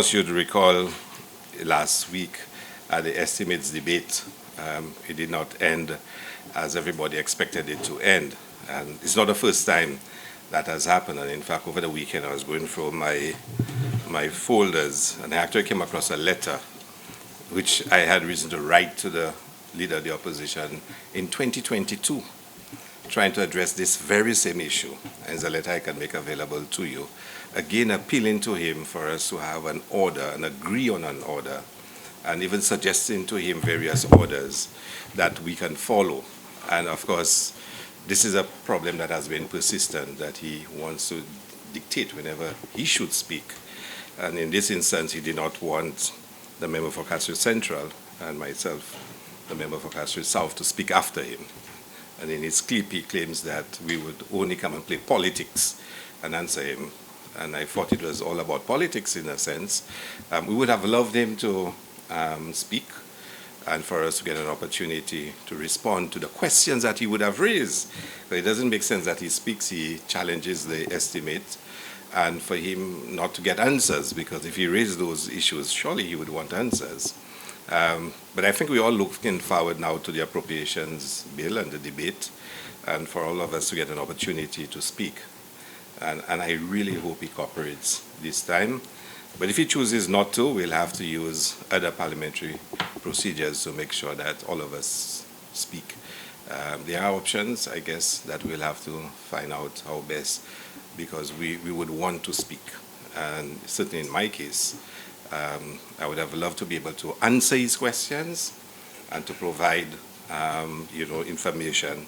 As you'd recall, last week at the estimates debate, it did not end as everybody expected it to end. And it's not the first time that has happened. And in fact, over the weekend, I was going through my folders, and I actually came across a letter which I had reason to write to the leader of the opposition in 2022, trying to address this very same issue. And it's a letter I can make available to you. Again, appealing to him for us to have an order and agree on an order, and even suggesting to him various orders that we can follow. And of course, this is a problem that has been persistent, that he wants to dictate whenever he should speak. And in this instance, he did not want the member for Castro Central and myself, the member for Castro South, to speak after him. And in his clip, he claims that we would only come and play politics and answer him. And I thought it was all about politics in a sense. We would have loved him to speak and for us to get an opportunity to respond to the questions that he would have raised. But it doesn't make sense that he speaks, he challenges the estimate, and for him not to get answers, because if he raised those issues, surely he would want answers. But I think we're all looking forward now to the appropriations bill and the debate, and for all of us to get an opportunity to speak. And I really hope he cooperates this time. But if he chooses not to, we'll have to use other parliamentary procedures to make sure that all of us speak. There are options, I guess, that we'll have to find out how best, because we would want to speak. And certainly in my case, I would have loved to be able to answer his questions and to provide, information.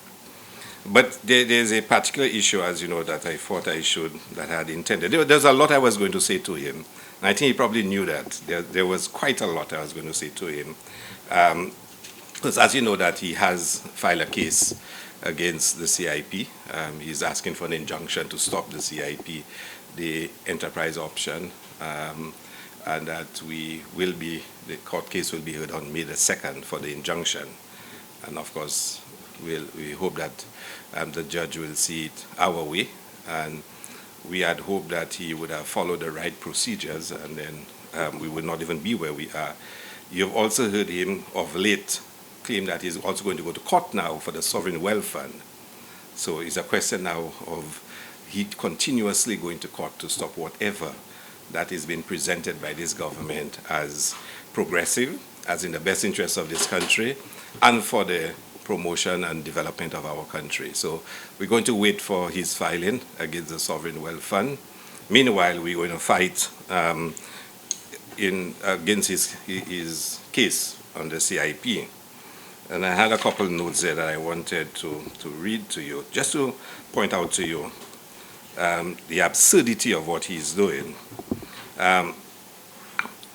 But there's a particular issue, as you know, that I thought I had intended. There's a lot I was going to say to him. And I think he probably knew that. There was quite a lot I was going to say to him. Because as you know, that he has filed a case against the CIP. He's asking for an injunction to stop the CIP, the enterprise option, and that the court case will be heard on May the 2nd for the injunction. And of course, we hope that the judge will see it our way, and we had hoped that he would have followed the right procedures, and then we would not even be where we are. You've also heard him of late claim that he's also going to go to court now for the Sovereign Wealth Fund. So it's a question now of he continuously going to court to stop whatever that is being presented by this government as progressive, as in the best interest of this country, and for the promotion and development of our country. So we're going to wait for his filing against the Sovereign Wealth Fund. Meanwhile, we're going to fight against his case on the CIP. And I had a couple notes there that I wanted to read to you, just to point out to you the absurdity of what he's doing. And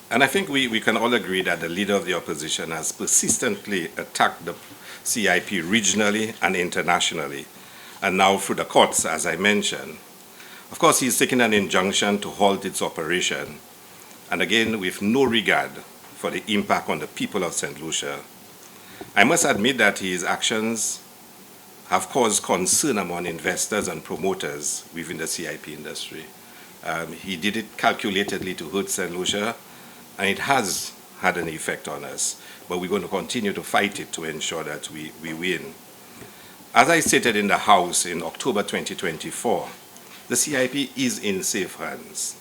I think we can all agree that the leader of the opposition has persistently attacked the CIP regionally and internationally, and now through the courts, as I mentioned. Of course, he's taken an injunction to halt its operation, and again, with no regard for the impact on the people of St. Lucia. I must admit that his actions have caused concern among investors and promoters within the CIP industry. He did it calculatedly to hurt St. Lucia, and it has had an effect on us. But we're going to continue to fight it to ensure that we win. As I stated in the House in October 2024, the CIP is in safe hands.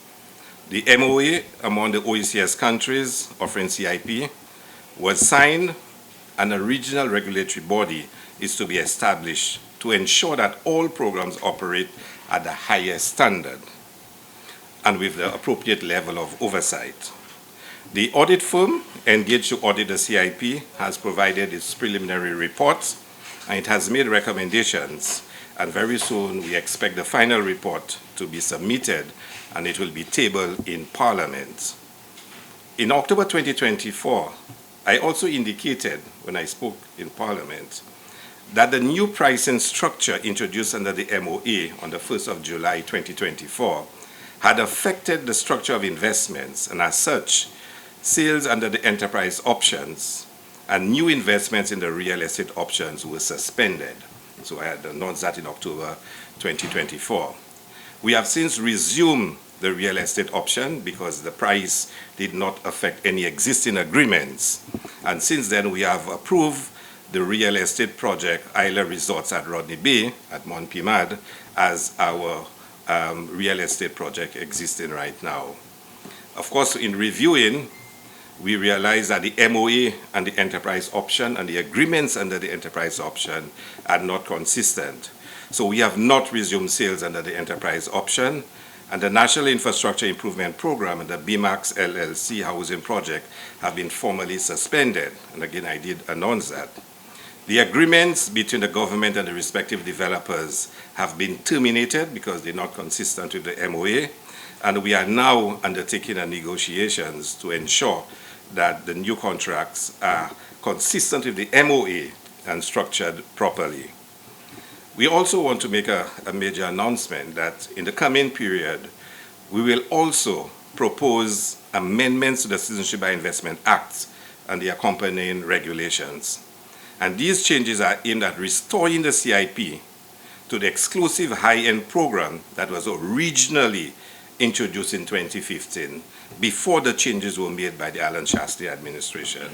The MOA among the OECS countries offering CIP was signed, and a regional regulatory body is to be established to ensure that all programs operate at the highest standard and with the appropriate level of oversight. The audit firm engaged to audit the CIP has provided its preliminary report, and it has made recommendations, and very soon we expect the final report to be submitted, and it will be tabled in Parliament. In October 2024, I also indicated when I spoke in Parliament that the new pricing structure introduced under the MOA on the 1st of July 2024 had affected the structure of investments, and as such, sales under the enterprise options and new investments in the real estate options were suspended. So I had announced that in October 2024. We have since resumed the real estate option because the price did not affect any existing agreements. And since then, we have approved the real estate project, Isla Resorts at Rodney Bay at Montpimad, as our real estate project existing right now. Of course, in reviewing, we realized that the MOA and the enterprise option and the agreements under the enterprise option are not consistent. So we have not resumed sales under the enterprise option, and the National Infrastructure Improvement Program and the BMAX LLC housing project have been formally suspended. And again, I did announce that. The agreements between the government and the respective developers have been terminated because they're not consistent with the MOA, and we are now undertaking negotiations to ensure that the new contracts are consistent with the MOA and structured properly. We also want to make a major announcement that in the coming period, we will also propose amendments to the Citizenship by Investment Act and the accompanying regulations. And these changes are aimed at restoring the CIP to the exclusive high-end program that was originally introduced in 2015, before the changes were made by the Alan Shastri administration.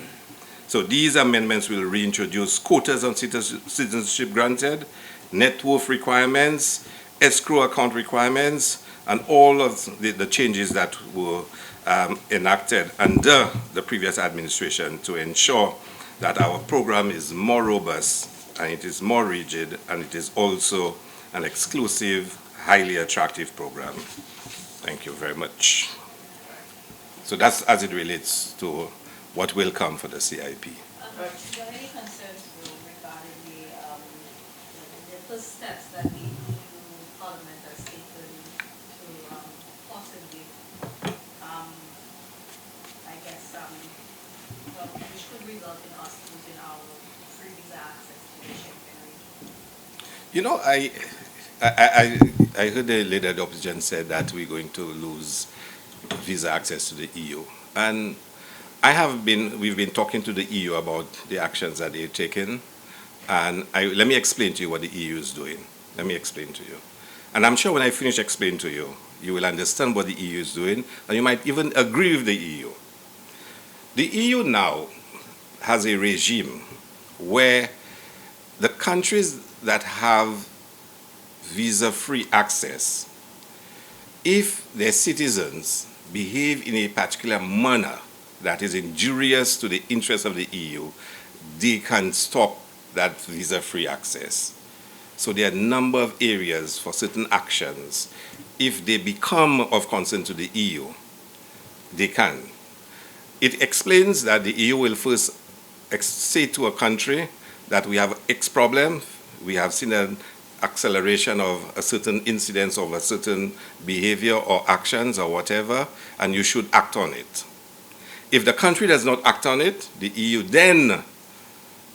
So these amendments will reintroduce quotas on citizenship granted, net worth requirements, escrow account requirements, and all of the changes that were enacted under the previous administration to ensure that our program is more robust and it is more rigid and it is also an exclusive, highly attractive program. Thank you very much. So that's as it relates to what will come for the CIP. Is there any concerns regarding the first steps that the EU Parliament has taken to possibly, which could result in us losing our free visa access to the Schengen region? You know, I heard the leader of the opposition said that we're going to lose visa access to the EU. And we've been talking to the EU about the actions that they're taking. And let me explain to you what the EU is doing. Let me explain to you. And I'm sure when I finish explaining to you, you will understand what the EU is doing, and you might even agree with the EU. The EU now has a regime where the countries that have visa-free access, if their citizens behave in a particular manner that is injurious to the interests of the EU, they can stop that visa-free access. So there are a number of areas for certain actions. If they become of concern to the EU, they can. It explains that the EU will first say to a country that we have X problem, we have seen an acceleration of a certain incidence of a certain behavior or actions or whatever, and you should act on it. If the country does not act on it, the EU then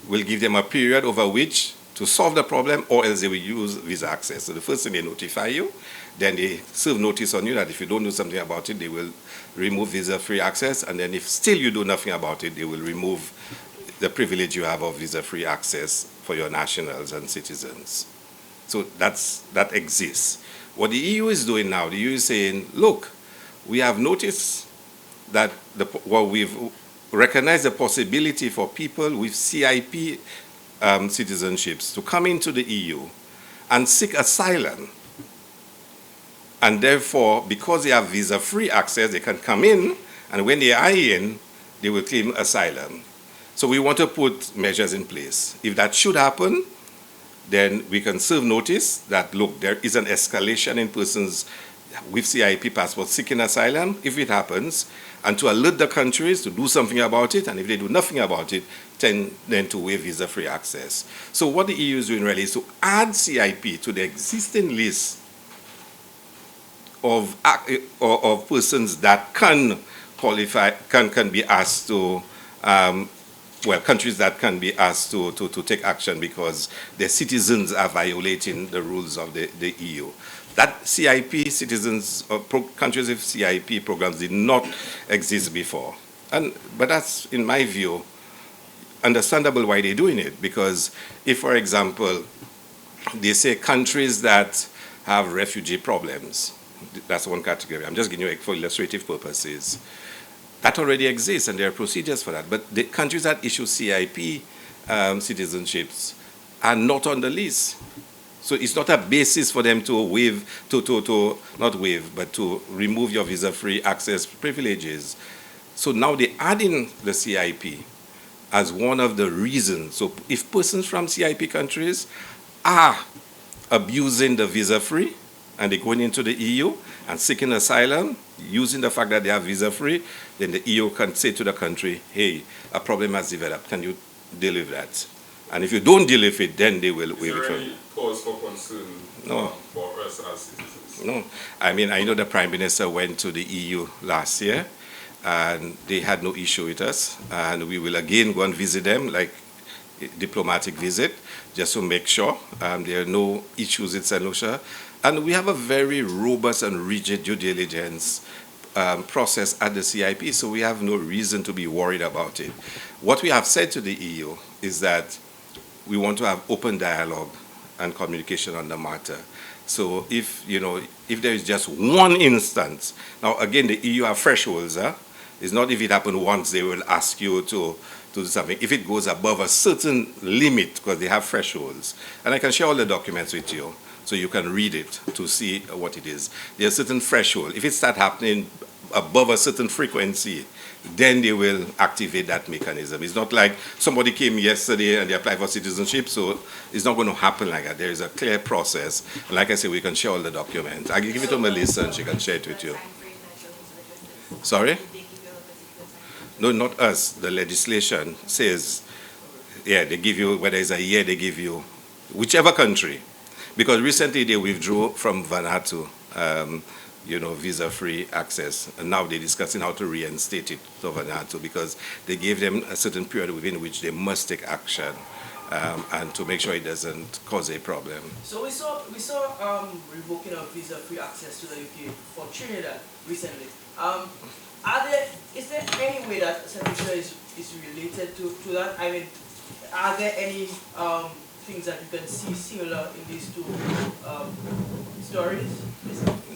will give them a period over which to solve the problem, or else they will use visa access. So the first thing, they notify you, then they serve notice on you that if you don't do something about it, they will remove visa-free access, and then if still you do nothing about it, they will remove the privilege you have of visa-free access for your nationals and citizens. So that exists. What the EU is doing now, the EU is saying, look, we have noticed that we've recognized the possibility for people with CIP citizenships to come into the EU and seek asylum. And therefore, because they have visa-free access, they can come in, and when they are in, they will claim asylum. So we want to put measures in place. If that should happen, then we can serve notice that, look, there is an escalation in persons with CIP passports seeking asylum, if it happens, and to alert the countries to do something about it, and if they do nothing about it, then to waive visa-free access. So what the EU is doing really is to add CIP to the existing list of persons that can qualify, can be asked to, countries that can be asked to take action because their citizens are violating the rules of the EU. That CIP citizens, countries with CIP programs did not exist before. But that's, in my view, understandable why they're doing it. Because if, for example, they say countries that have refugee problems, That's one category. I'm just giving you for illustrative purposes. That already exists, and there are procedures for that. But the countries that issue CIP citizenships are not on the list. So it's not a basis for them to waive, not waive, but to remove your visa-free access privileges. So now they add in the CIP as one of the reasons. So if persons from CIP countries are abusing the visa-free and they're going into the EU and seeking asylum, using the fact that they are visa-free, then the EU can say to the country, hey, a problem has developed. Can you deal with that? And if you don't deal with it, then they will waive it. Is there any cause for concern for us as citizens? No. I mean, I know the Prime Minister went to the EU last year, and they had no issue with us. And we will again go and visit them, like a diplomatic visit, just to make sure there are no issues in St. Lucia. And we have a very robust and rigid due diligence process at the CIP, so we have no reason to be worried about it. What we have said to the EU is that we want to have open dialogue and communication on the matter. So if there is just one instance, now again the EU have thresholds. It's not if it happened once they will ask you to do something. If it goes above a certain limit, because they have thresholds, and I can share all the documents with you, so you can read it to see what it is. There's a certain threshold. If it starts happening above a certain frequency, then they will activate that mechanism. It's not like somebody came yesterday and they applied for citizenship, so it's not going to happen like that. There is a clear process. And like I said, we can share all the documents. I can give it to Melissa and she can share it with you. Sorry? No, not us. The legislation says, yeah, they give you, whether it's a year, they give you, whichever country. Because recently they withdrew from Vanuatu, visa-free access, and now they're discussing how to reinstate it to Vanuatu because they gave them a certain period within which they must take action, and to make sure it doesn't cause a problem. So we saw revoking of visa-free access to the UK for Trinidad recently. Is there any way that St. Lucia is related to that? I mean, are there any things that you can see similar in these two stories?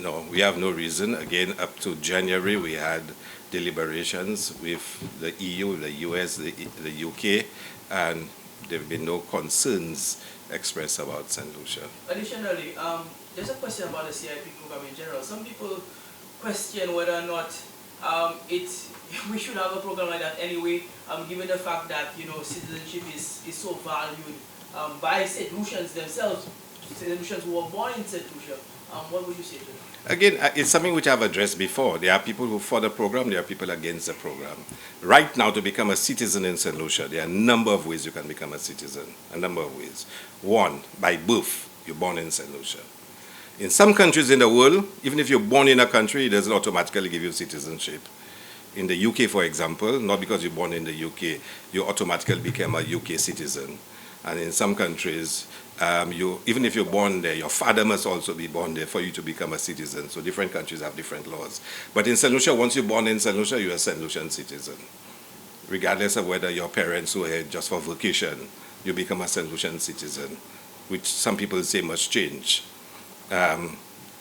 No, we have no reason. Again, up to January, we had deliberations with the EU, the US, the UK, and there have been no concerns expressed about St. Lucia. Additionally, there's a question about the CIP program in general. Some people question whether or not we should have a program like that anyway, given the fact that citizenship is so valued by St. Lucians themselves, St. Lucians who were born in St. Lucia. What would you say to them? Again, it's something which I've addressed before. There are people who for the program, there are people against the program. Right now, to become a citizen in St. Lucia, there are a number of ways you can become a citizen, a number of ways. One, by birth, you're born in St. Lucia. In some countries in the world, even if you're born in a country, it doesn't automatically give you citizenship. In the UK, for example, not because you're born in the UK, you automatically become a UK citizen. And in some countries, even if you're born there, your father must also be born there for you to become a citizen. So different countries have different laws. But in St. Lucia, once you're born in St. Lucia, you're a St. Lucian citizen. Regardless of whether your parents were here just for vacation, you become a St. Lucian citizen, which some people say must change.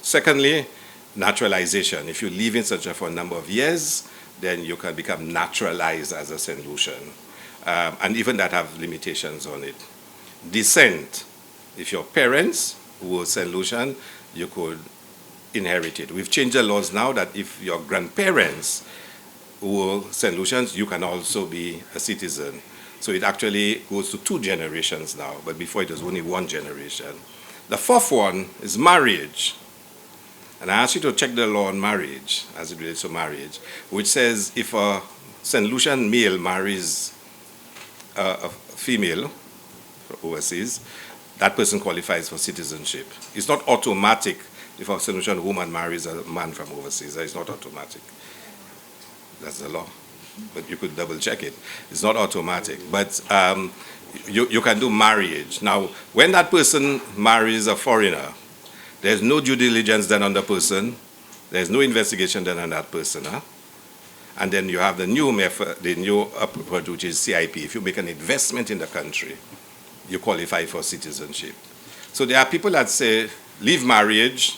Secondly, naturalization. If you live in St. Lucia for a number of years, then you can become naturalized as a St. Lucian. And even that have limitations on it. Descent. If your parents were St. Lucian, you could inherit it. We've changed the laws now that if your grandparents were St. Lucians, you can also be a citizen. So it actually goes to 2 generations now, but before it was only 1 generation. The fourth one is marriage. And I ask you to check the law on marriage, as it relates to marriage, which says if a St. Lucian male marries a female overseas, that person qualifies for citizenship. It's not automatic if a St. Lucian woman marries a man from overseas. It's not automatic. That's the law. But you could double check it. It's not automatic. But you can do marriage. Now, when that person marries a foreigner, there's no due diligence done on the person. There's no investigation done on that person. And then you have the new method, the new approach, which is CIP. If you make an investment in the country, you qualify for citizenship. So there are people that say, leave marriage,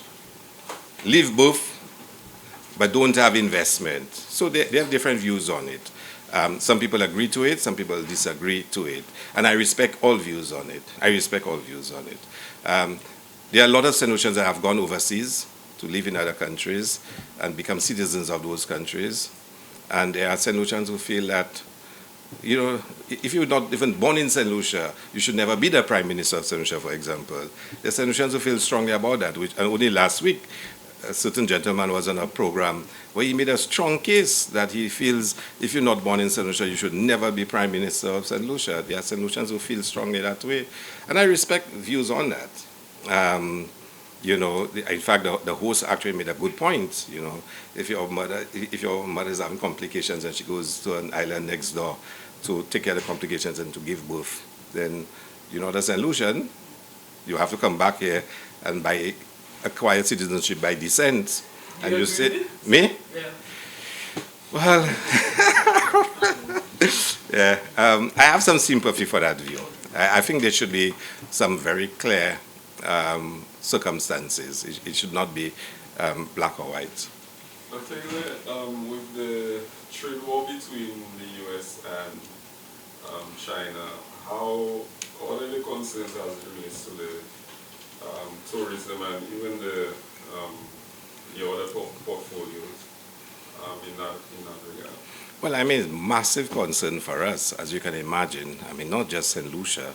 live both, but don't have investment. So they have different views on it. Some people agree to it, some people disagree to it. And I respect all views on it. I respect all views on it. There are a lot of St. Lucians that have gone overseas to live in other countries and become citizens of those countries. And there are St. Lucians who feel that, you know, if you're not even born in St. Lucia, you should never be the Prime Minister of St. Lucia, for example. There are St. Lucians who feel strongly about that, which, and only last week, a certain gentleman was on a program where he made a strong case that he feels if you're not born in St. Lucia, you should never be Prime Minister of St. Lucia. There are St. Lucians who feel strongly that way. And I respect views on that. You know, in fact, the host actually made a good point. You know, if your mother is having complications and she goes to an island next door to take care of the complications and to give birth, then you're not a St. Lucian. You have to come back here and acquire citizenship by descent. And you say, me? Yeah. Well, yeah, I have some sympathy for that view. I think there should be some very clear circumstances. It should not be black or white. I think that with the trade war between the U.S. and China, what are the concerns as it relates to the tourism and even the other portfolios in that regard? Well, I mean, it's massive concern for us, as you can imagine. I mean, not just St. Lucia,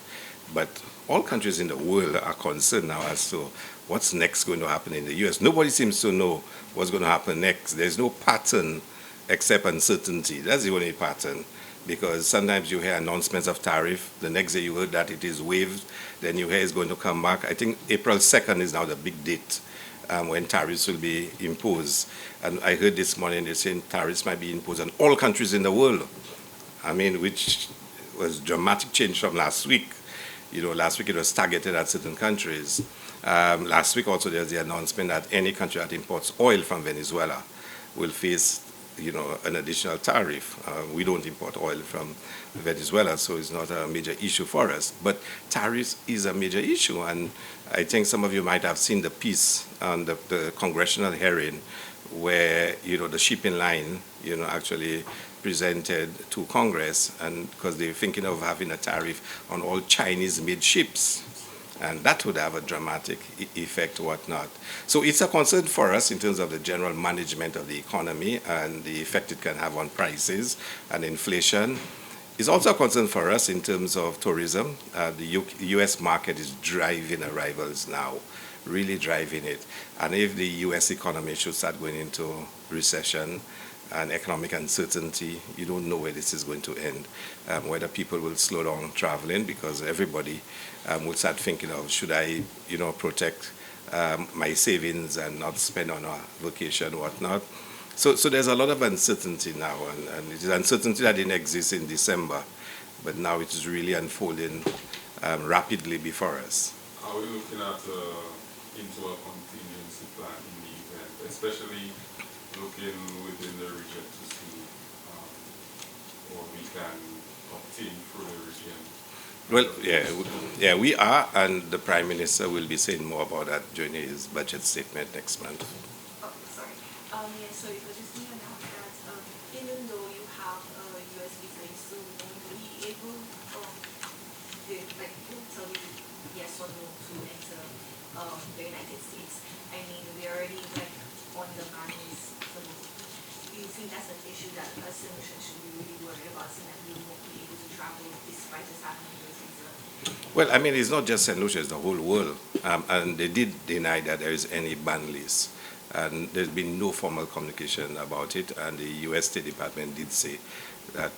but all countries in the world are concerned now as to what's next going to happen in the U.S. Nobody seems to know what's going to happen next. There's no pattern except uncertainty. That's the only pattern. Because sometimes you hear announcements of tariff, the next day you heard that it is waived, then you hear it's going to come back. I think April 2nd is now the big date when tariffs will be imposed. And I heard this morning they're saying tariffs might be imposed on all countries in the world. I mean, which was dramatic change from last week. You know, last week it was targeted at certain countries. Last week also there's the announcement that any country that imports oil from Venezuela will face, you know, an additional tariff. We don't import oil from Venezuela, so it's not a major issue for us. But tariffs is a major issue, and I think some of you might have seen the piece on the congressional hearing where, you know, the shipping line, you know, actually presented to Congress, and because they're thinking of having a tariff on all Chinese-made ships. And that would have a dramatic effect, whatnot. So it's a concern for us in terms of the general management of the economy and the effect it can have on prices and inflation. It's also a concern for us in terms of tourism. The U.S. market is driving arrivals now, really driving it. And if the U.S. economy should start going into recession and economic uncertainty, you don't know where this is going to end. Whether people will slow down traveling because everybody will start thinking of, should I, you know, protect my savings and not spend on a vacation, whatnot. So there's a lot of uncertainty now, and it is uncertainty that didn't exist in December, but now it is really unfolding rapidly before us. Are we looking at into a contingency plan in the event, especially looking within the region to see what we can obtain through the region? Well, yeah, we are, and the Prime Minister will be saying more about that during his budget statement next month. Oh, sorry. Yeah, so it was just being announced that even though you have a US visa, you still won't be able tell you yes or no to enter the United States. I mean, we already on the ban list. So do you think that's an issue that a solution should be really worried about, so that we won't be able to travel despite us having a US visa? Well, I mean, it's not just St. Lucia, it's the whole world. And they did deny that there is any ban list. And there's been no formal communication about it. And the U.S. State Department did say that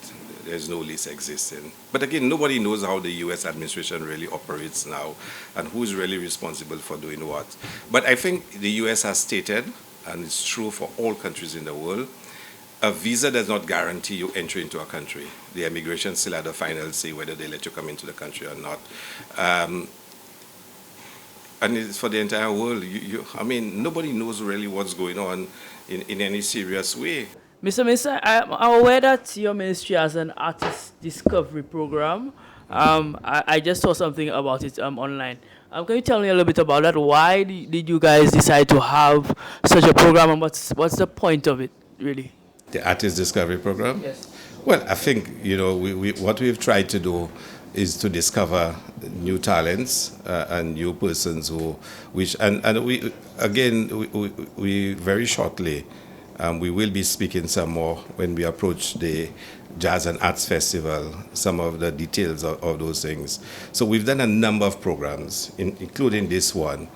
there's no list existing. But again, nobody knows how the U.S. administration really operates now and who's really responsible for doing what. But I think the U.S. has stated, and it's true for all countries in the world, a visa does not guarantee you entry into a country. The immigration still had the final say whether they let you come into the country or not. And it's for the entire world. I mean, nobody knows really what's going on in any serious way. Mr. Minister, I'm aware that your ministry has an artist discovery program. I just saw something about it online. Can you tell me a little bit about that? Why did you guys decide to have such a program, and what's the point of it, really? The Artist Discovery Program? Yes. Well, I think, what we've tried to do is to discover new talents and new persons and we, again, we very shortly, we will be speaking some more when we approach the Jazz and Arts Festival, some of the details of those things. So we've done a number of programs, including this one.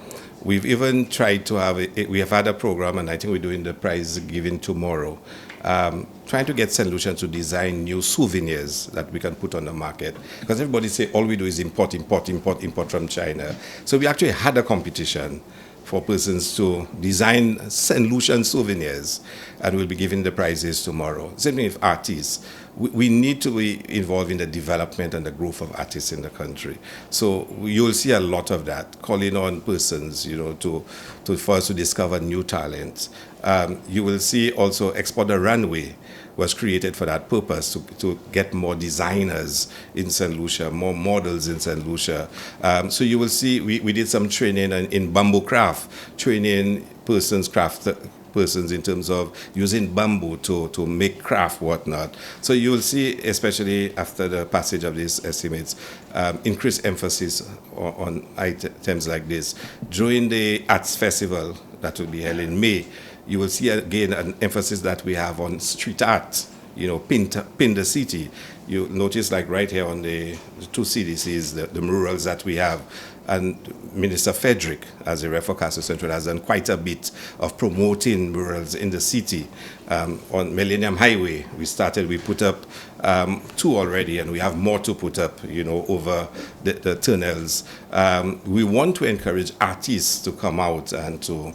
We've even tried to we have had a program, and I think we're doing the prize giving tomorrow, trying to get St. Lucia to design new souvenirs that we can put on the market. Because everybody say all we do is import from China. So we actually had a competition for persons to design St. Lucian souvenirs, and we'll be giving the prizes tomorrow. Same thing with artists. We need to be involved in the development and the growth of artists in the country. So you'll see a lot of that, calling on persons, for us to discover new talents. You will see also Export the Runway was created for that purpose, to get more designers in St. Lucia, more models in St. Lucia. So you will see we did some training in bamboo craft, training persons in terms of using bamboo to make craft, whatnot. So you will see, especially after the passage of these estimates, increased emphasis on items like this. During the Arts Festival that will be held in May, you will see again an emphasis that we have on street art, pin the city. You notice, like right here on the two CDCs, the murals that we have. And Minister Frederick, as a rep for Castle Central, has done quite a bit of promoting murals in the city. On Millennium Highway, we put up 2 already, and we have more to put up, over the tunnels. We want to encourage artists to come out and to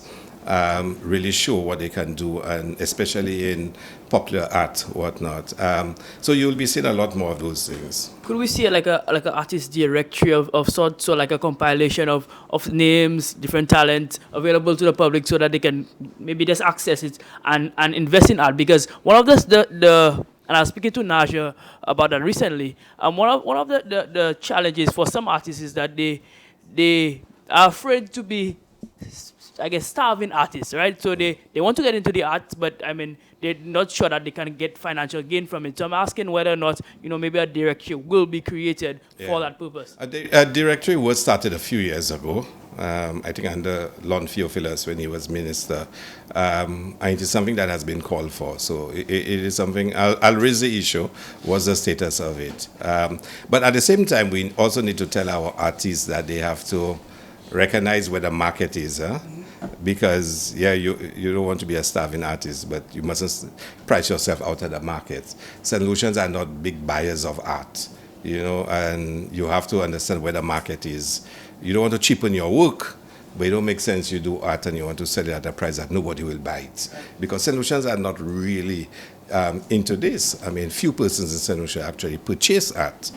really show what they can do, and especially in popular art, whatnot. So you'll be seeing a lot more of those things. Could we see like an artist directory of sorts, so like a compilation of names, different talents available to the public, so that they can maybe just access it and invest in art? Because one of the and I was speaking to Naja about that recently. One of the challenges for some artists is that they are afraid to be, I guess, starving artists, right? So they want to get into the arts, but I mean, they're not sure that they can get financial gain from it. So I'm asking whether or not, maybe a directory will be created for that purpose. A directory was started a few years ago, I think under Lon Theophilus when he was minister. And it is something that has been called for. So it is something, I'll raise the issue, what's the status of it. But at the same time, we also need to tell our artists that they have to recognize where the market is, because you don't want to be a starving artist, but you mustn't price yourself out of the market. St. Lucians are not big buyers of art, and you have to understand where the market is. You don't want to cheapen your work, but it don't make sense you do art and you want to sell it at a price that nobody will buy it, because St. Lucians are not really into this. I mean, few persons in St. Lucia actually purchase art,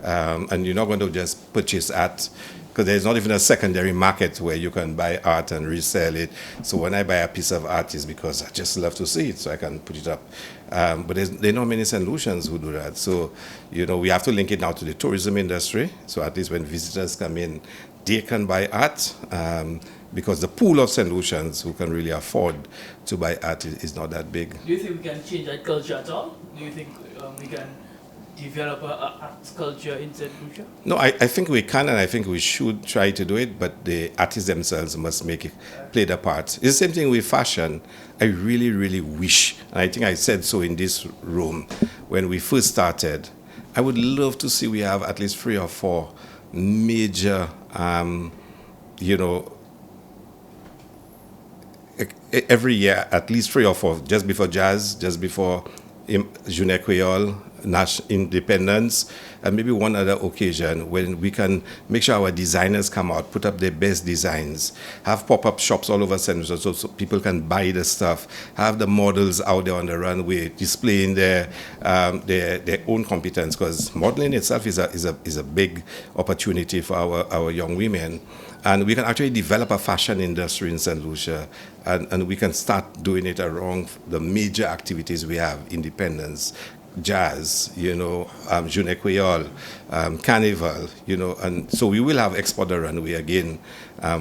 and you're not going to just purchase art, because there's not even a secondary market where you can buy art and resell it. So when I buy a piece of art, it's because I just love to see it, so I can put it up. But there are not many St. Lucians who do that. So, we have to link it now to the tourism industry. So at least when visitors come in, they can buy art, because the pool of St. Lucians who can really afford to buy art is not that big. Do you think we can change that culture at all? Do you think we can develop an arts culture in St. Lucia? No, I think we can, and I think we should try to do it, but the artists themselves must play the part. It's the same thing with fashion. I really, really wish, and I think I said so in this room, when we first started, I would love to see we have at least 3 or 4 major, every year, at least 3 or 4, just before Jazz, just before Journée Creole, National Independence, and maybe one other occasion when we can make sure our designers come out, put up their best designs, have pop-up shops all over St. Lucia so people can buy the stuff, have the models out there on the runway displaying their own competence, because modeling itself is a big opportunity for our young women. And we can actually develop a fashion industry in St. Lucia, and we can start doing it around the major activities we have: Independence, jazz, Journée Creole, Carnival, and so we will have Export the Runway again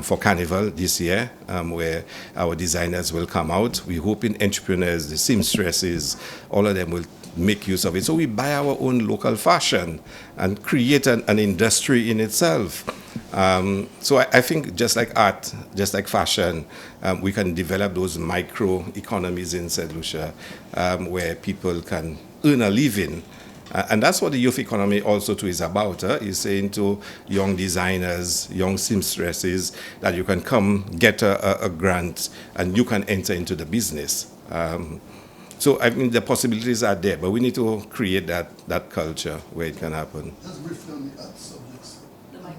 for Carnival this year, where our designers will come out. We're hoping entrepreneurs, the seamstresses, all of them will make use of it. So we buy our own local fashion and create an industry in itself. So I think just like art, just like fashion, we can develop those micro economies in St. Lucia where people can earn a living. And that's what the youth economy also too is about. Is saying to young designers, young seamstresses, that you can come get a grant and you can enter into the business. So I mean the possibilities are there, but we need to create that culture where it can happen. Just briefly on the art subjects. The mic.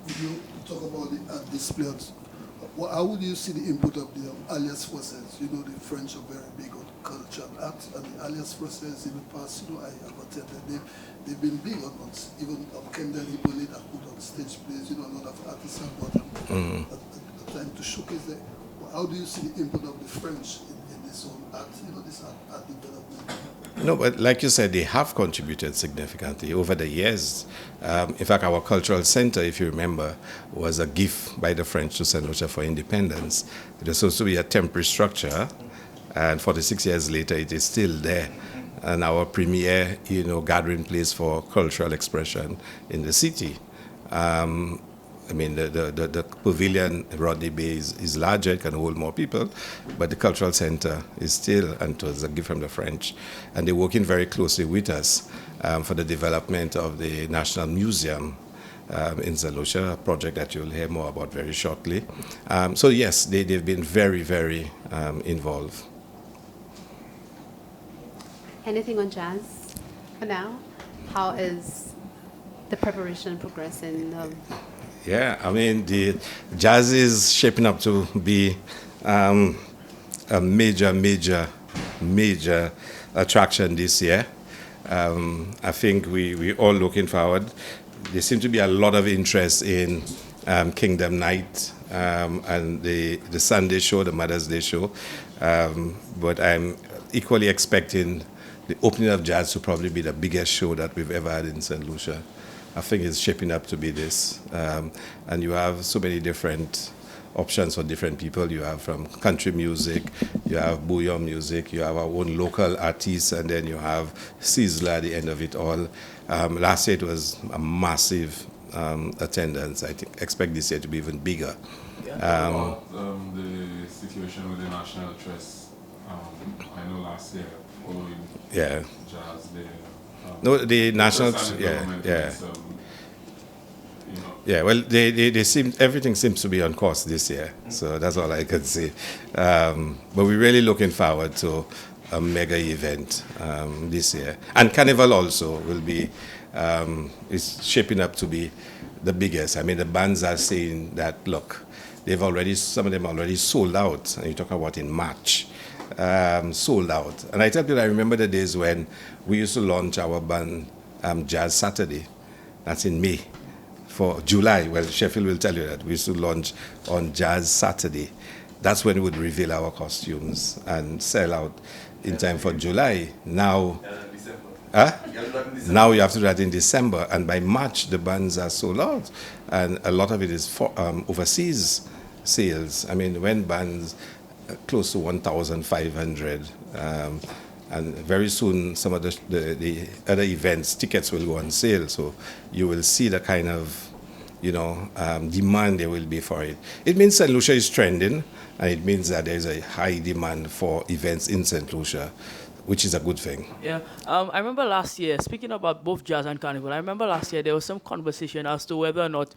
If you talk about the art displays, how would you see the input of the alias forces? The French are very big on culture and art, and the alias forces in the past, I have attended, they've been big on even Kendall Ibole that put on stage plays, a lot of artists have got a time to showcase that. How do you see the input of the French in this whole art, this art development? No, but like you said, they have contributed significantly over the years. In fact, our cultural center, if you remember, was a gift by the French to St. Lucia for independence. It was supposed to be a temporary structure, and 46 years later, it is still there. And our premier, gathering place for cultural expression in the city. The pavilion, Rodney Bay, is larger, it can hold more people, but the cultural center is still, and it was a gift from the French. And they're working very closely with us for the development of the National Museum in St. Lucia, a project that you'll hear more about very shortly. So yes, they've been very, very involved. Anything on jazz for now? How is the preparation progressing? Yeah, the jazz is shaping up to be a major attraction this year. I think we're all looking forward. There seems to be a lot of interest in Kingdom Night and the Sunday show, the Mother's Day show. But I'm equally expecting the opening of jazz to probably be the biggest show that we've ever had in St. Lucia. I think it's shaping up to be this. And you have so many different options for different people. You have from country music, you have bouillon music, you have our own local artists, and then you have Sizzler at the end of it all. Last year it was a massive attendance. I expect this year to be even bigger. The situation with the National Trust, I know last year, following jazz there. No, the national, well, they seem, everything seems to be on course this year, so that's all I can say. But we're really looking forward to a mega event this year, and Carnival also will be, is shaping up to be the biggest. The bands are saying that look, some of them already sold out, and you talk about in March. Sold out. And I tell people, I remember the days when we used to launch our band Jazz Saturday. That's in May. For July, well, Sheffield will tell you that. We used to launch on Jazz Saturday. That's when we would reveal our costumes and sell out in time for July. Now, now you have to do that in December. And by March, the bands are sold out. And a lot of it is for overseas sales. When bands close to 1,500, and very soon some of the other events, tickets will go on sale, so you will see the kind of demand there will be for it. It means St. Lucia is trending, and it means that there's a high demand for events in St. Lucia, which is a good thing. Yeah, I remember last year, speaking about both jazz and carnival, I remember last year there was some conversation as to whether or not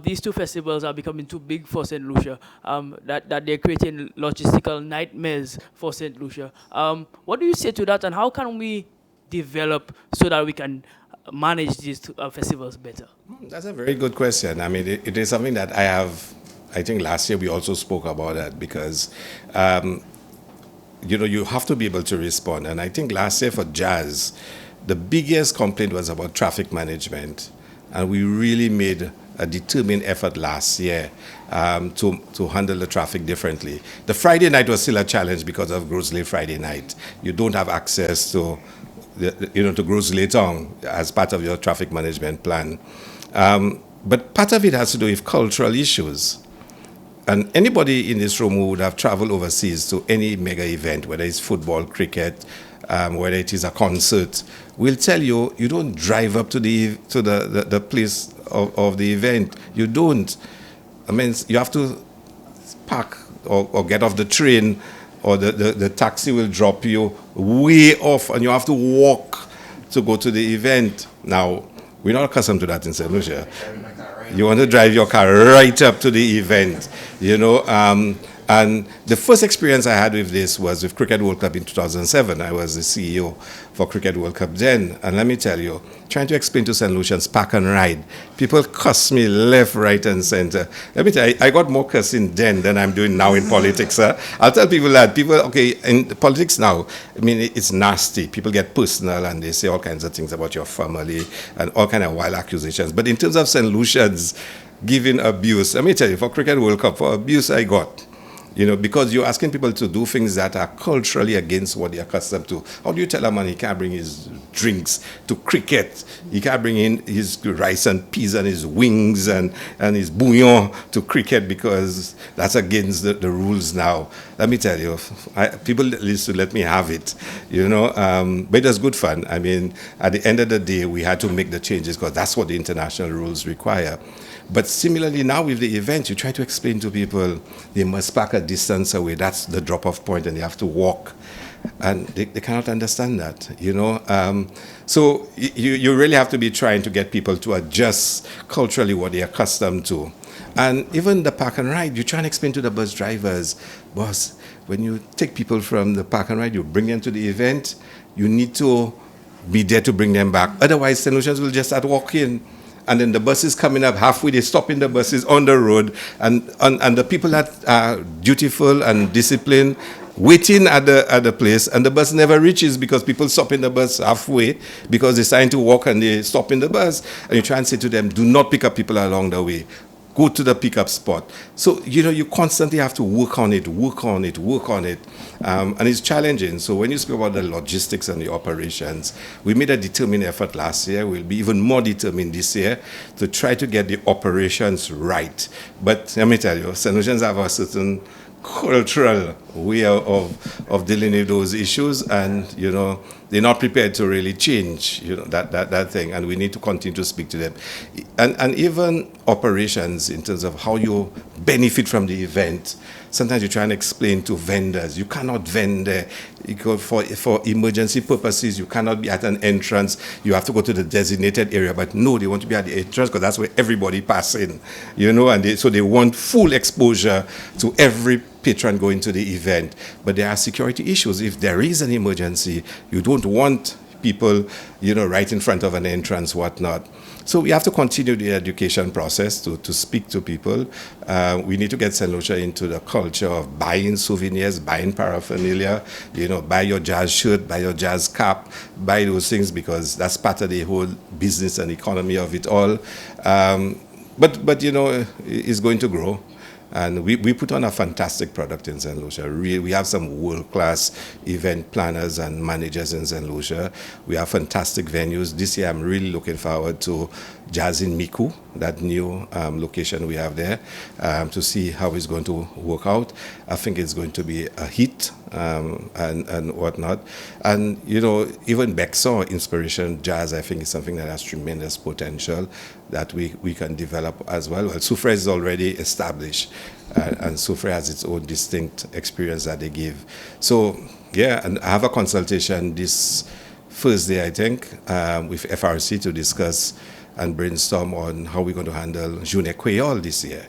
these two festivals are becoming too big for St. Lucia, that they're creating logistical nightmares for St. Lucia. What do you say to that, and how can we develop so that we can manage these two, festivals better? That's a very good question. It is something that I think last year we also spoke about that because you have to be able to respond. And I think last year for jazz, the biggest complaint was about traffic management. And we really made a determined effort last year to handle the traffic differently. The Friday night was still a challenge because of Groseley Friday night. You don't have access to to Groseley Town as part of your traffic management plan. But part of it has to do with cultural issues. And anybody in this room who would have traveled overseas to any mega event, whether it's football, cricket, whether it is a concert, will tell you, you don't drive up to the place of the event. You don't. I mean, you have to park or get off the train, or the taxi will drop you way off, and you have to walk to go to the event. Now, we're not accustomed to that in St. Lucia. You want to drive your car right up to the event, And the first experience I had with this was with Cricket World Cup in 2007. I was the CEO for Cricket World Cup then. And let me tell you, trying to explain to St. Lucians park and ride, people cuss me left, right, and center. Let me tell you, I got more cussing then than I'm doing now in politics. I'll tell people that. In politics now, I mean, it's nasty. People get personal and they say all kinds of things about your family and all kind of wild accusations. But in terms of St. Lucians giving abuse, let me tell you, for Cricket World Cup, for abuse I got. Because you're asking people to do things that are culturally against what they're accustomed to. How do you tell a man he can't bring his drinks to cricket? He can't bring in his rice and peas and his wings and his bouillon to cricket because that's against the rules now. Let me tell you, people used to let me have it, but it was good fun. I mean, at the end of the day, we had to make the changes because that's what the international rules require. But similarly, now with the event, you try to explain to people they must park a distance away. That's the drop-off point, and they have to walk. And they cannot understand that, So you really have to be trying to get people to adjust culturally what they're accustomed to. And even the park and ride, you try and explain to the bus drivers, boss, when you take people from the park and ride, you bring them to the event, you need to be there to bring them back. Otherwise, St. Lucians will just start walking. And then the buses coming up halfway, they stopping the buses on the road, and the people that are dutiful and disciplined waiting at the place, and the bus never reaches because people stop in the bus halfway because they're trying to walk and they stop in the bus. And you try and say to them, do not pick up people along the way. Go to the pickup spot. So, you constantly have to work on it. And it's challenging. So when you speak about the logistics and the operations, we made a determined effort last year. We'll be even more determined this year to try to get the operations right. But let me tell you, St. Lucians have a certain cultural way of dealing with those issues, and they're not prepared to really change that thing, and we need to continue to speak to them. And even operations in terms of how you benefit from the event. Sometimes you try and explain to vendors, you cannot vend there. For emergency purposes, you cannot be at an entrance. You have to go to the designated area. But no, they want to be at the entrance because that's where everybody passes in, and so they want full exposure to every patron going to the event. But there are security issues. If there is an emergency, you don't want people, right in front of an entrance, whatnot. So we have to continue the education process to speak to people. We need to get St. Lucia into the culture of buying souvenirs, buying paraphernalia, buy your jazz shirt, buy your jazz cap, buy those things because that's part of the whole business and economy of it all. But it's going to grow. And we put on a fantastic product in St. Lucia. We have some world-class event planners and managers in St. Lucia. We have fantastic venues. This year, I'm really looking forward to Jazz in Miku, that new location we have there, to see how it's going to work out. I think it's going to be a hit and whatnot. And, even Bexar Inspiration Jazz, I think is something that has tremendous potential that we can develop as well. Well, Soufre is already established, and Soufre has its own distinct experience that they give. So, yeah, and I have a consultation this Thursday, I think, with FRC to discuss and brainstorm on how we're going to handle Journée Creole this year.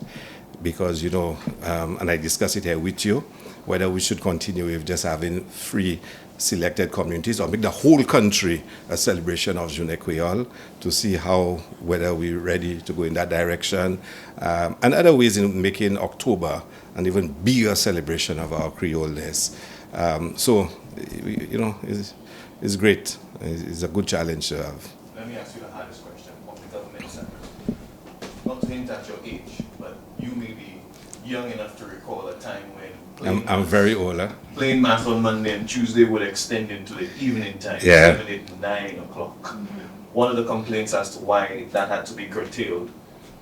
Because, and I discussed it here with you, whether we should continue with just having free selected communities or make the whole country a celebration of Journée Creole, to see whether we're ready to go in that direction. And other ways in making October an even bigger celebration of our Creoleness. So, it's great. It's a good challenge to have. Let me ask you the hardest question. What the government said. not to hint at your age, but you may be young enough to recall a time when I'm very old. Huh? playing math on Monday and Tuesday would extend into the evening time, Yeah. 7, 8, 9 o'clock. One of the complaints as to why that had to be curtailed,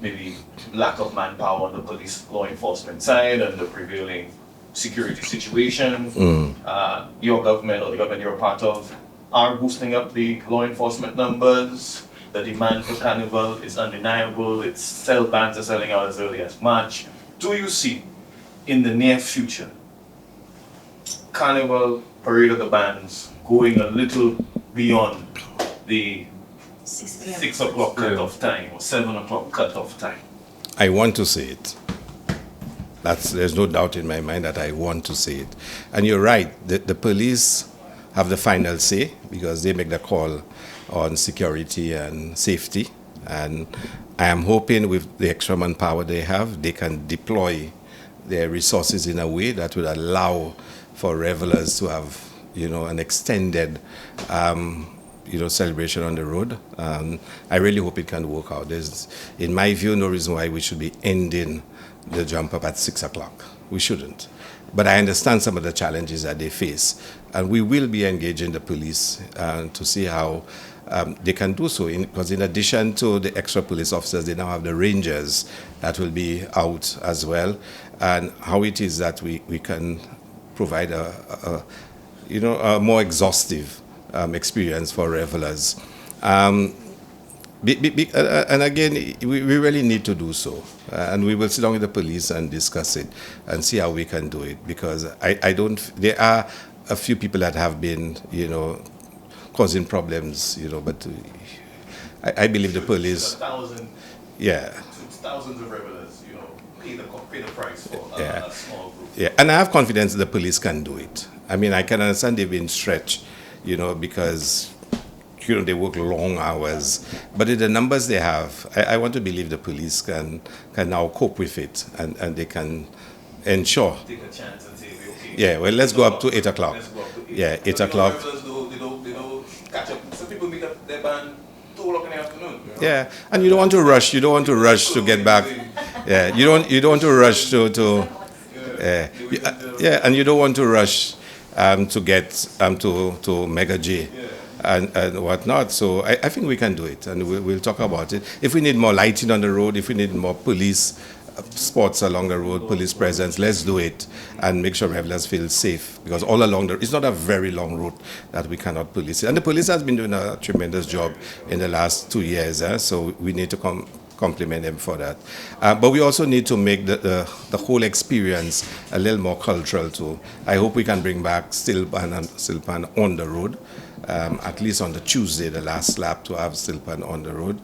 maybe lack of manpower on the police law enforcement side and the prevailing security situation. Your government or the government you're a part of are boosting up the law enforcement numbers. The demand for carnival is undeniable. Its sell bans are selling out as early as March. Do you see in the near future carnival parade of the bands going a little beyond the 6 o'clock cutoff time or 7 o'clock cutoff time? I want to see it. There's no doubt in my mind that I want to see it. And you're right, the police have the final say because they make the call on security and safety. And I am hoping with the extra manpower they have, they can deploy their resources in a way that would allow for revelers to have, an extended, celebration on the road. I really hope it can work out. There's, in my view, no reason why we should be ending the jump up at 6 o'clock. We shouldn't. But I understand some of the challenges that they face. And we will be engaging the police to see how they can do so. Because in addition to the extra police officers, they now have the rangers that will be out as well. And how it is that we can provide a more exhaustive experience for revelers. And again, we really need to do so. And we will sit down with the police and discuss it and see how we can do it. Because there are a few people that have been, causing problems, but I believe the police. Thousands of revelers, pay the price for a small group. Yeah, and I have confidence the police can do it. I mean, I can understand they've been stretched, because they work long hours. But in the numbers they have, I want to believe the police can now cope with it and they can ensure. Take a chance and say, okay. Yeah, well, let's go up to 8 o'clock. Let's go up to 8. Yeah, 8 o'clock. Revelers, they don't catch up. Some people meet up their band 2 o'clock in the afternoon. Yeah, and you don't want to rush. You don't want to rush to get back. Yeah, you don't want to rush to and you don't want to rush to get to Mega J. And whatnot. So I think we can do it, and we'll talk about it. If we need more lighting on the road, if we need more police spots along the road, police presence, let's do it and make sure revelers feel safe. Because all along it's not a very long route that we cannot police it. And the police has been doing a tremendous job in the last 2 years, so we need to compliment them for that. But we also need to make the whole experience a little more cultural too. I hope we can bring back still pan on the road. At least on the Tuesday, the last lap, to have Silpan on the road.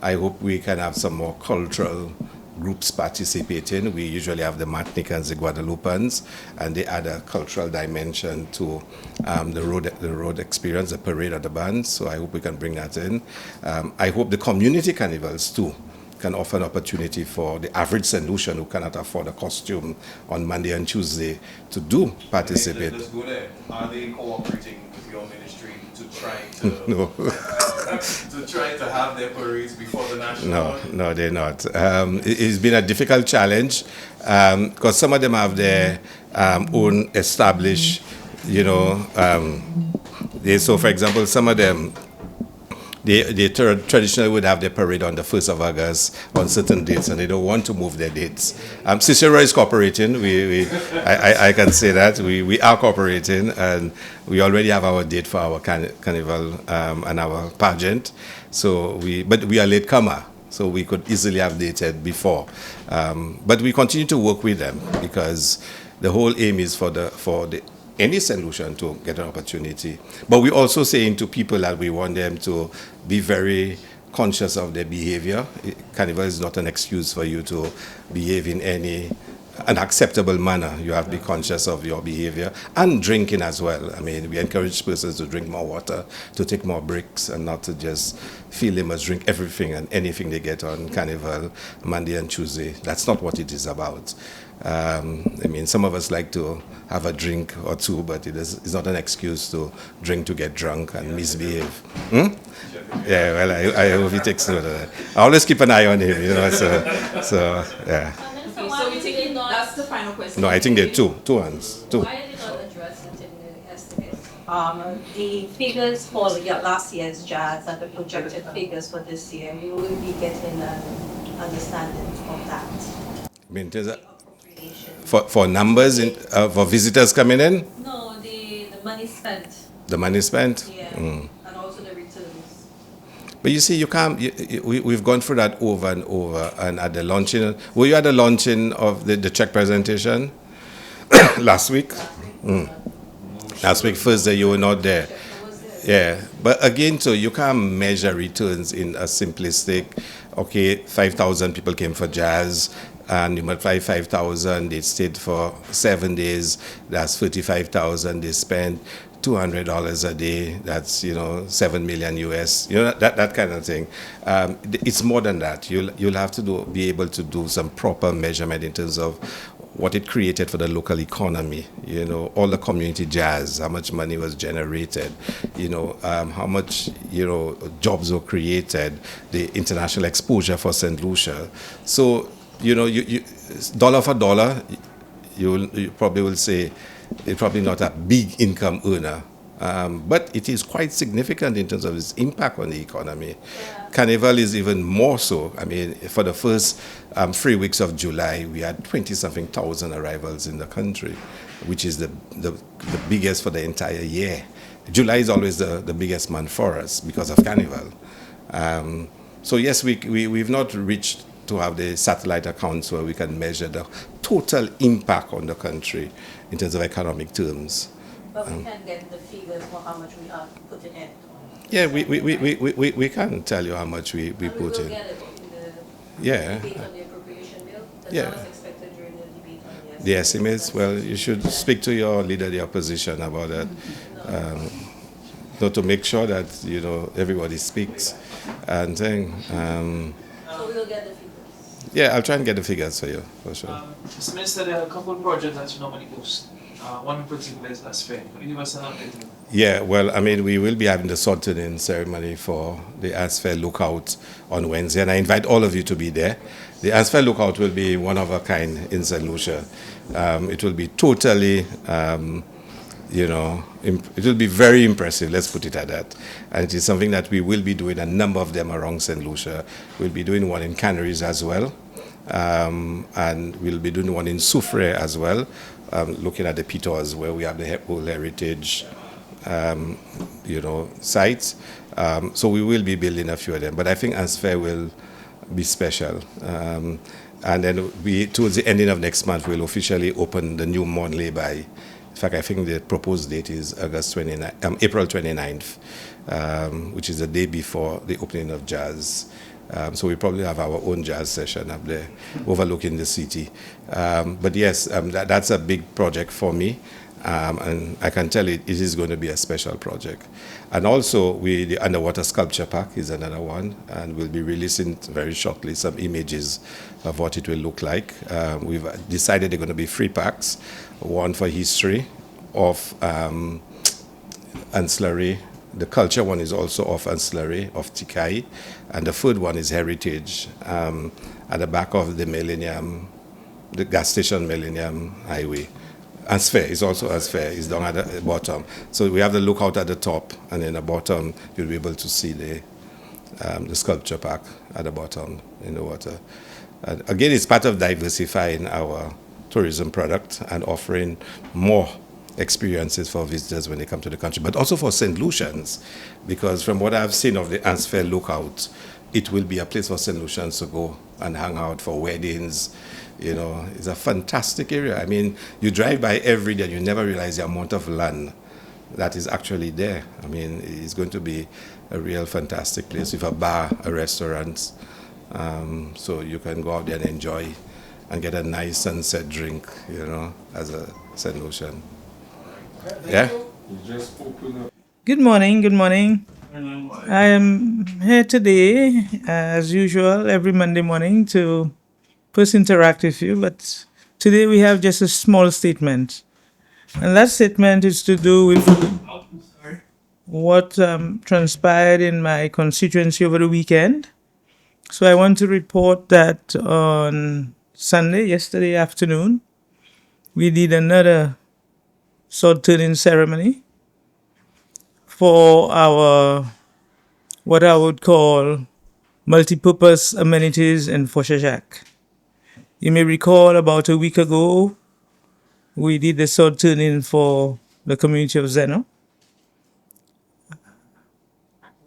I hope we can have some more cultural groups participating. We usually have the Martinicans, the Guadalupans, and they add a cultural dimension to the road experience, the parade of the bands. So I hope we can bring that in. I hope the community carnivals too can offer an opportunity for the average St. Lucian who cannot afford a costume on Monday and Tuesday to participate. Let's go there. Are they cooperating with your ministry to try to No. to try to have their parades before the national? No, they're not. It's been a difficult challenge because some of them have their own established, so for example, some of them, they traditionally would have their parade on the 1st of August on certain dates, and they don't want to move their dates. Cicero is cooperating. I can say that. We are cooperating, and we already have our date for our carnival and our pageant. But we are latecomer, so we could easily have dated before. But we continue to work with them because the whole aim is for any solution to get an opportunity. But we're also saying to people that we want them to be very conscious of their behavior. Carnival is not an excuse for you to behave in any an acceptable manner. You have to be conscious of your behavior and drinking as well. I mean, we encourage persons to drink more water, to take more breaks, and not to just feel they must drink everything and anything they get on Carnival, Monday and Tuesday. That's not what it is about. I mean, some of us like to have a drink or two, but it's not an excuse to drink to get drunk and misbehave. Hmm? Yeah, well, I hope he takes note of that. I always keep an eye on him, you know, so yeah. So why we did take they it, not, that's the final question. No, I think there are two ones. Two. why did they not address it in the estimate? The figures for last year's jazz and the projected figures for this year, you will be getting an understanding of that. I mean, there's a, Relation. for numbers for visitors coming in, No, the money spent. the money spent. Yeah. Mm. And also the returns. But you see, you can't. We've gone through that over and over. And at the launching, were you at the launching of the check presentation last week? Mm. Last week, Thursday, you were not there. Yeah, but again, so you can't measure returns in a simplistic. Okay, 5,000 people came for jazz, and you multiply 5,000. They stayed for 7 days. That's 35,000. They spent $200 a day. That's 7 million US. That kind of thing. It's more than that. You'll have to be able to do some proper measurement in terms of what it created for the local economy, all the community jazz, how much money was generated, how much, jobs were created, the international exposure for St. Lucia. So, you dollar for dollar, you probably will say it's probably not a big income earner, but it is quite significant in terms of its impact on the economy. Yeah. Carnival is even more so. I mean, for the first 3 weeks of July, we had 20-something thousand arrivals in the country, which is the biggest for the entire year. July is always the biggest month for us because of Carnival. So yes, we've not reached to have the satellite accounts where we can measure the total impact on the country in terms of economic terms. But we can get the figures for how much we are putting in. Yeah, we can tell you how much we And we put will in. get it in the Yeah. debate on the appropriation bill. That's Yeah. what was expected during the debate on The estimates, well, you should speak to your leader of the opposition about that. To make sure that, everybody speaks and thing. So we will get the figures. Yeah, I'll try and get the figures for you, for sure. Mr. Minister, there are a couple of projects that you normally post. One in particular is last fair. Could you give us an update? Yeah, well, I mean, we will be having the sorting ceremony for the Asfair Lookout on Wednesday, and I invite all of you to be there. The Asfair Lookout will be one of a kind in St. Lucia. It will be totally, it will be very impressive, let's put it at that. And it is something that we will be doing, a number of them around St. Lucia. We'll be doing one in Canaries as well, and we'll be doing one in Soufrière as well, looking at the Pitors where we have the whole heritage sites. So we will be building a few of them. But I think Asfair will be special. And then towards the ending of next month, we'll officially open the new Mon Lay-by. In fact, I think the proposed date is April 29th, which is the day before the opening of jazz. So we probably have our own jazz session up there, overlooking the city. But yes, that's a big project for me. And I can tell it is going to be a special project. And also, the Underwater Sculpture Park is another one, and we'll be releasing very shortly some images of what it will look like. We've decided they're going to be 3 packs, one for history of ancillary. The culture one is also of ancillary, of Tikai, and the third one is heritage at the back of the gas station Millennium Highway. Asfair is also Asfair, is down at the bottom. So we have the lookout at the top, and in the bottom you'll be able to see the sculpture park at the bottom in the water. And again, it's part of diversifying our tourism product and offering more experiences for visitors when they come to the country, but also for St. Lucians, because from what I've seen of the Asfair lookout, it will be a place for St. Lucians to go and hang out for weddings. It's a fantastic area. I mean, you drive by every day and you never realize the amount of land that is actually there. I mean, it's going to be a real fantastic place with a bar, a restaurant. So you can go out there and enjoy and get a nice sunset drink, as a solution. Yeah? You just open up. Good morning, good morning. I am here today, as usual, every Monday morning to first interact with you, but today we have just a small statement. And that statement is to do with what transpired in my constituency over the weekend. So I want to report that on Sunday, yesterday afternoon, we did another sword turning ceremony for our, what I would call, multipurpose amenities in Foshajac. You may recall about a week ago, we did the sword turning for the community of Zeno.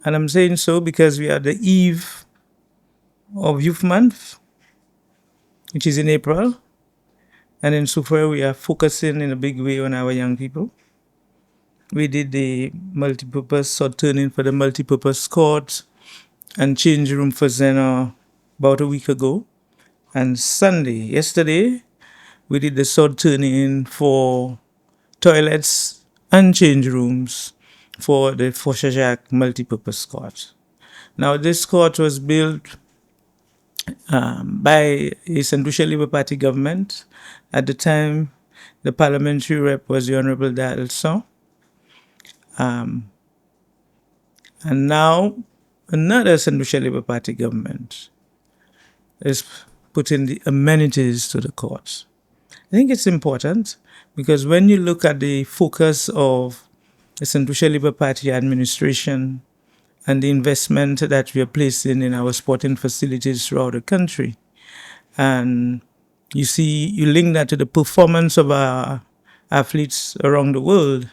And I'm saying so because we are at the eve of Youth Month, which is in April. And in Sufre, we are focusing in a big way on our young people. We did the multipurpose sword turning for the multipurpose court and change room for Zeno about a week ago. And Sunday, yesterday, we did the sword turning for toilets and change rooms for the Foshajac multipurpose court. Now, this court was built by a St. Lucia Labour Party government. At the time, the parliamentary rep was the Honorable Dalson. And now, another St. Lucia Labour Party government is putting the amenities to the courts. I think it's important because when you look at the focus of the St. Lucia Labour Party administration and the investment that we are placing in our sporting facilities throughout the country, and you link that to the performance of our athletes around the world,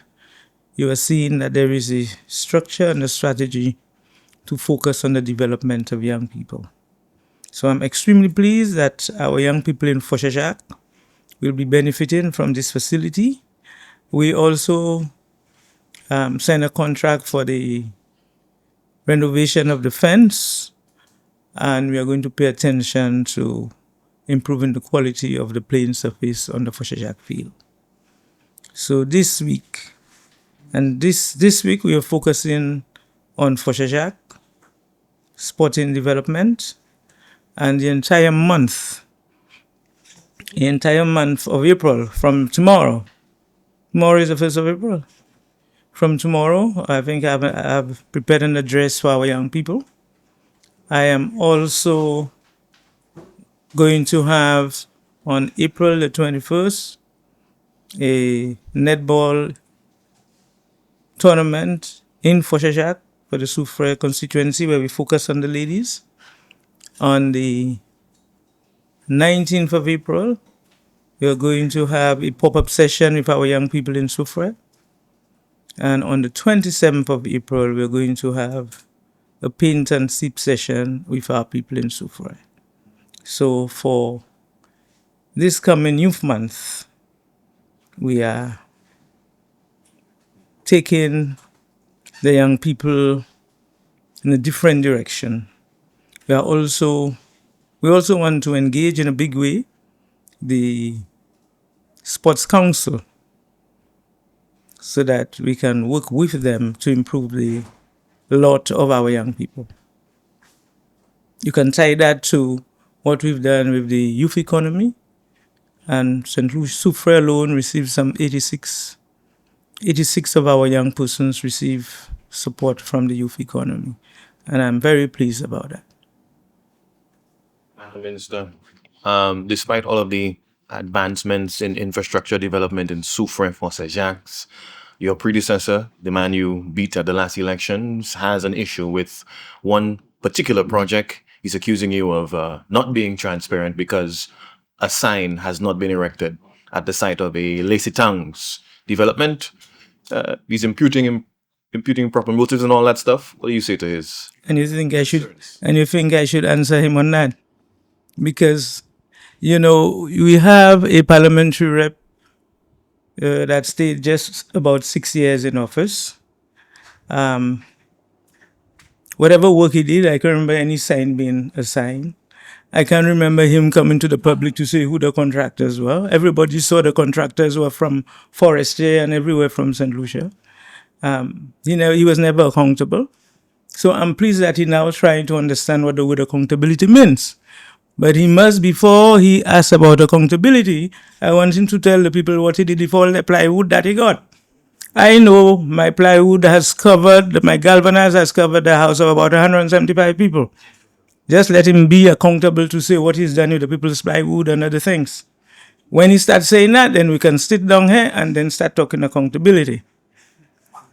you are seeing that there is a structure and a strategy to focus on the development of young people. So I'm extremely pleased that our young people in Foshajac will be benefiting from this facility. We also signed a contract for the renovation of the fence, and we are going to pay attention to improving the quality of the playing surface on the Foshajac field. So this week, this week we are focusing on Foshajac, sporting development, and the entire month of April, from tomorrow. Tomorrow is the 1st of April. From tomorrow, I think I've prepared an address for our young people. I am also going to have on April the 21st a netball tournament in Foshajac for the Soufrière constituency where we focus on the ladies. On the 19th of April, we are going to have a pop-up session with our young people in Soufrière. And on the 27th of April, we're going to have a paint and sip session with our people in Soufrière. So for this coming Youth Month, we are taking the young people in a different direction. We also want to engage in a big way the Sports Council so that we can work with them to improve the lot of our young people. You can tie that to what we've done with the youth economy, and St. Louis Soufrière alone received some 86 of our young persons receive support from the youth economy, and I'm very pleased about that. Minister, despite all of the advancements in infrastructure development in Soufrière for Saint-Jacques, your predecessor, the man you beat at the last elections, has an issue with one particular project. He's accusing you of not being transparent because a sign has not been erected at the site of a Lacy Towns development. He's imputing proper motives and all that stuff. What do you say to his? And you think I should answer him on that? Because, we have a parliamentary rep that stayed just about 6 years in office. Whatever work he did, I can't remember any sign being assigned. I can't remember him coming to the public to say who the contractors were. Everybody saw the contractors were from Forestier and everywhere from St. Lucia. He was never accountable. So I'm pleased that he now is trying to understand what the word accountability means. But he must, before he asks about accountability, I want him to tell the people what he did with all the plywood that he got. I know my plywood has covered, my galvanized has covered the house of about 175 people. Just let him be accountable to say what he's done with the people's plywood and other things. When he starts saying that, then we can sit down here and then start talking accountability.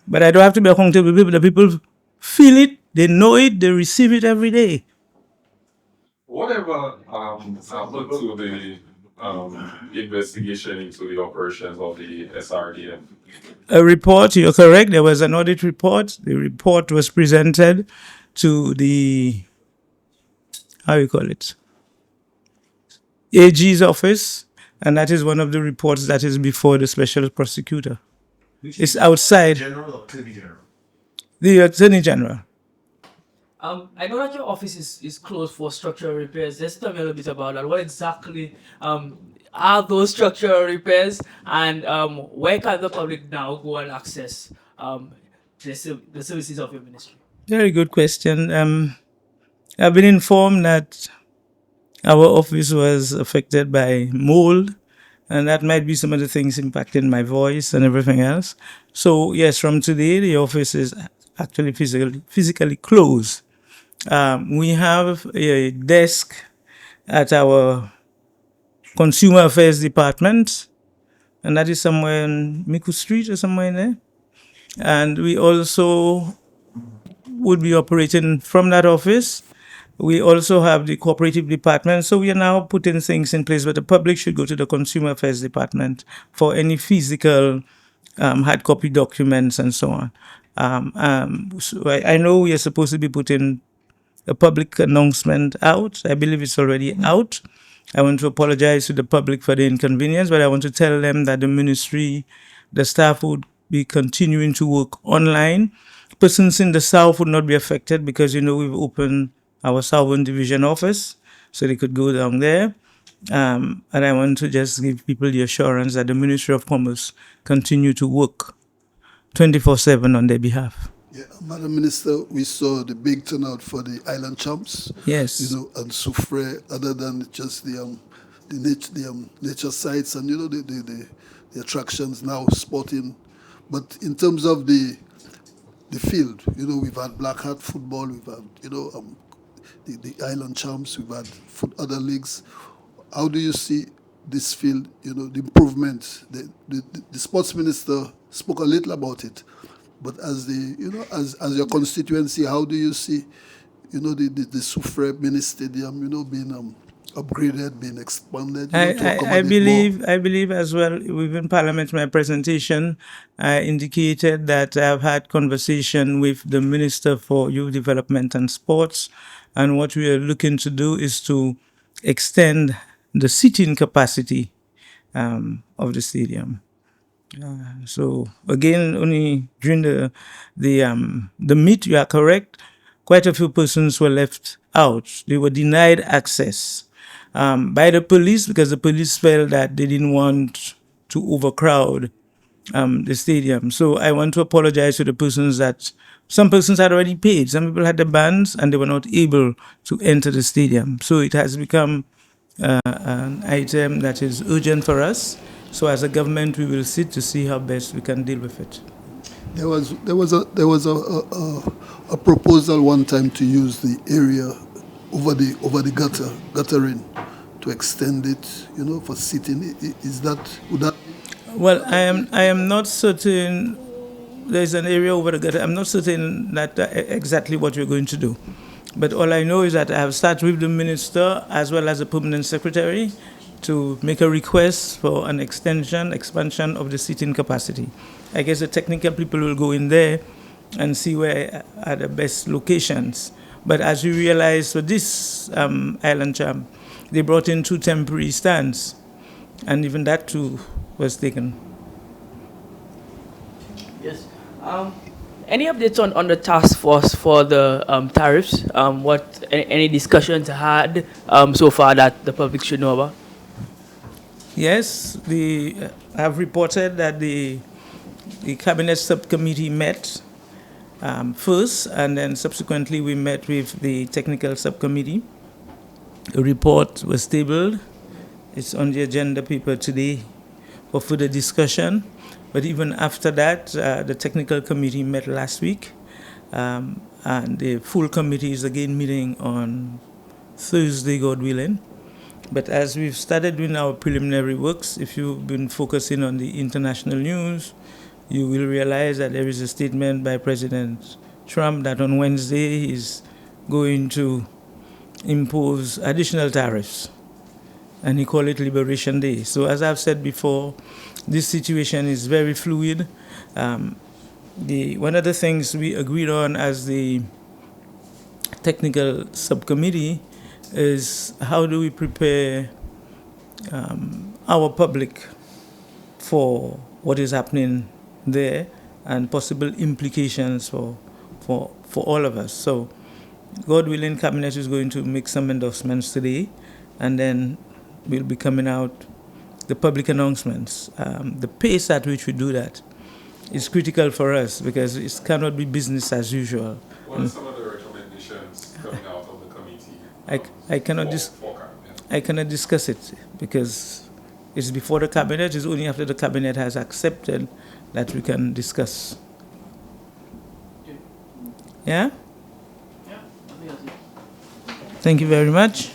But I don't have to be accountable to people. The people feel it, they know it, they receive it every day. Whatever happened to the investigation into the operations of the SRDM? A report, you're correct, there was an audit report. The report was presented to the, how you call it, AG's office, and that is one of the reports that is before the special prosecutor. It's outside. General or Attorney General? The Attorney General. I know that your office is closed for structural repairs. Just tell me a little bit about that. What exactly are those structural repairs, and where can the public now go and access the services of your ministry? Very good question. I've been informed that our office was affected by mold, and that might be some of the things impacting my voice and everything else. So yes, from today, the office is actually physically closed. We have a desk at our Consumer Affairs Department, and that is somewhere in Miku Street or somewhere in there. And we also would be operating from that office. We also have the cooperative department. So we are now putting things in place, but the public should go to the Consumer Affairs Department for any physical hard copy documents and so on. So I know we are supposed to be putting a public announcement out. I believe it's already out. I want to apologize to the public for the inconvenience, but I want to tell them that the ministry, the staff would be continuing to work online. Persons in the south would not be affected because, we've opened our Southern Division office, so they could go down there. And I want to just give people the assurance that the Ministry of Commerce continue to work 24/7 on their behalf. Yeah, Madam Minister, we saw the big turnout for the Island Champs. Yes. And Soufre, other than just the nature sites and the attractions now sporting. But in terms of the field, we've had Black Hat football, we've had the Island Champs, we've had other leagues. How do you see this field? The improvement. The sports minister spoke a little about it. But as as your constituency, how do you see, the Soufre mini stadium, being upgraded, being expanded? I believe as well within Parliament, my presentation, I indicated that I've had conversation with the Minister for Youth Development and Sports, and what we are looking to do is to extend the seating capacity of the stadium. So again, only during the meet, you are correct. Quite a few persons were left out. They were denied access by the police because the police felt that they didn't want to overcrowd the stadium. So I want to apologize to the persons that some persons had already paid. Some people had the bands and they were not able to enter the stadium. So it has become an item that is urgent for us. So as a government, we will sit to see how best we can deal with it. There was a proposal one time to use the area over the guttering to extend it, for sitting. Would that? Well, I am not certain. There's an area over the gutter. I'm not certain that exactly what we're going to do. But all I know is that I have started with the minister as well as the permanent secretary to make a request for an expansion of the seating capacity. I guess the technical people will go in there and see where are the best locations. But as you realize, for this Island Champ, they brought in 2 temporary stands, and even that too was taken. Yes. Any updates on the task force for the tariffs? Any discussions had so far that the public should know about? Yes, I've reported that the cabinet subcommittee met first, and then subsequently we met with the technical subcommittee. A report was tabled. It's on the agenda paper today for further discussion. But even after that, the technical committee met last week, and the full committee is again meeting on Thursday, God willing. But as we've started doing our preliminary works, if you've been focusing on the international news, you will realize that there is a statement by President Trump that on Wednesday he's going to impose additional tariffs, and he called it Liberation Day. So as I've said before, this situation is very fluid. One of the things we agreed on as the technical subcommittee is how do we prepare our public for what is happening there and possible implications for all of us. So God willing, Cabinet is going to make some endorsements today, and then we'll be coming out the public announcements. The pace at which we do that is critical for us because it cannot be business as usual. What are some of the recommendations coming out of the committee? I cannot discuss it because it's before the cabinet. It's only after the cabinet has accepted that we can discuss. Yeah? Yeah, I think that's it. Thank you very much.